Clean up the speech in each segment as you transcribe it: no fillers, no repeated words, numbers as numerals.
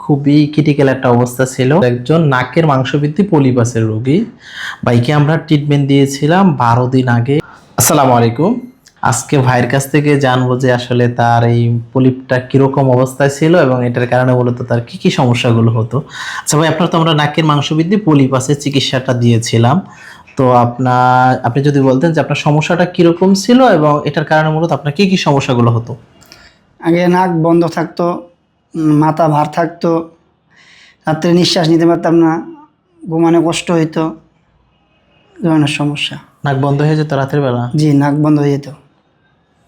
খুবই ক্রিটিক্যাল একটা অবস্থা ছিল। একজন নাকের মাংসবৃদ্ধি পলিপাসের রোগী, ভাইকে আমরা ট্রিটমেন্ট দিয়েছিলাম 12 দিন আগে। আসসালামু আলাইকুম। আজকে ভাইয়ের কাছ থেকে জানবো যে আসলে তার এই পলিপটা কিরকম অবস্থায় ছিল এবং এটার কারণে মূলত তার কি কি সমস্যাগুলো হতো। আচ্ছা ভাই, আপনার তো আমরা নাকের মাংসবৃদ্ধি পলিপাসের চিকিৎসাটা দিয়েছিলাম, তো আপনি যদি বলতেন যে আপনার সমস্যাটা কিরকম ছিল এবং এটার কারণে মূলত আপনার কি কি সমস্যাগুলো হতো। আগে নাক বন্ধ থাকতো, মাথা ভার থাকতো, রাত্রে নিঃশ্বাস নিতে পারতাম না, ঘুমানো কষ্ট হইতো, এই ধরনের সমস্যা। নাক বন্ধ হয়ে যেত রাতের বেলা, জি, নাক বন্ধ হয়ে যেত,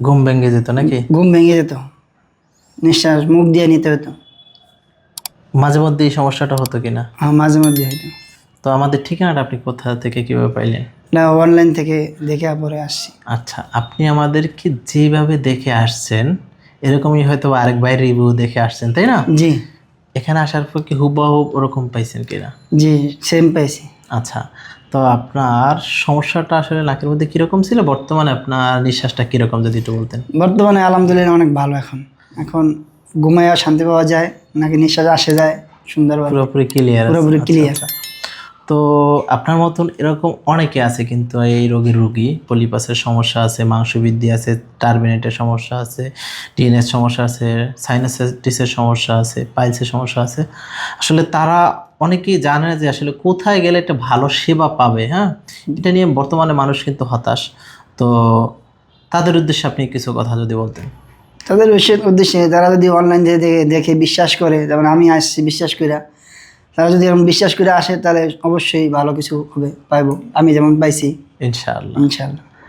ঘুম ভেঙে যেত নাকি? ঘুম ভেঙে যেত, নিঃশ্বাস মুখ দিয়ে নিতে হতো। মাঝে মধ্যে এই সমস্যাটা হতো কিনা? মাঝে মধ্যে হইতো। তো আমাদের ঠিকানাটা আপনি কোথা থেকে কিভাবে পাইলেন? না, অনলাইন থেকে দেখে পরে আসছি। আচ্ছা, আপনি আমাদেরকে যেভাবে দেখে আসছেন এরকমই হয়তো আরেক ভাইয়ের রিভিউ দেখে আসছেন, তাই না? জি এখানে আসার পর কি হুবহুব ওরকম পাইছেন কিনা? জি, সেম পাইছি। আচ্ছা, তো আপনার সমস্যাটা আসলে নাকের মধ্যে কিরকম ছিল, বর্তমানে আপনার নিঃশ্বাসটা কিরকম যদি একটু বলতেন। বর্তমানে আলহামদুলিল্লাহ অনেক ভালো। এখন ঘুমাইয়া শান্তি পাওয়া যায়, নাকি নিঃশ্বাস আসে যায় সুন্দরভাবে, পুরোপুরি ক্লিয়ার? পুরোপুরি ক্লিয়ার। তো আপনার মতন এরকম অনেকে আছে কিন্তু এই রোগী পলিপাসের সমস্যা আছে, মাংসবৃদ্ধি আছে, টার্মিনেটের সমস্যা আছে, টিএনএস সমস্যা আছে, সাইনাসাইটিসের সমস্যা আছে, পাইলসের সমস্যা আছে। আসলে তারা অনেকেই জানে না যে আসলে কোথায় গেলে একটা ভালো সেবা পাবে। হ্যাঁ, এটা নিয়ে বর্তমানে মানুষ কিন্তু হতাশ। তো তাদের উদ্দেশ্যে আপনি কিছু কথা যদি বলতেন। তাদের উদ্দেশ্যে তারা যদি অনলাইন দেখে দেখে বিশ্বাস করে, যেমন আমি আসছি বিশ্বাস করে, তারা যদি এরকম বিশ্বাস করে আসে তাহলে অবশ্যই ভালো কিছু হবে, পাইবো, আমি যেমন পাইছি ইনশাআল্লাহ। ইনশাআল্লাহ।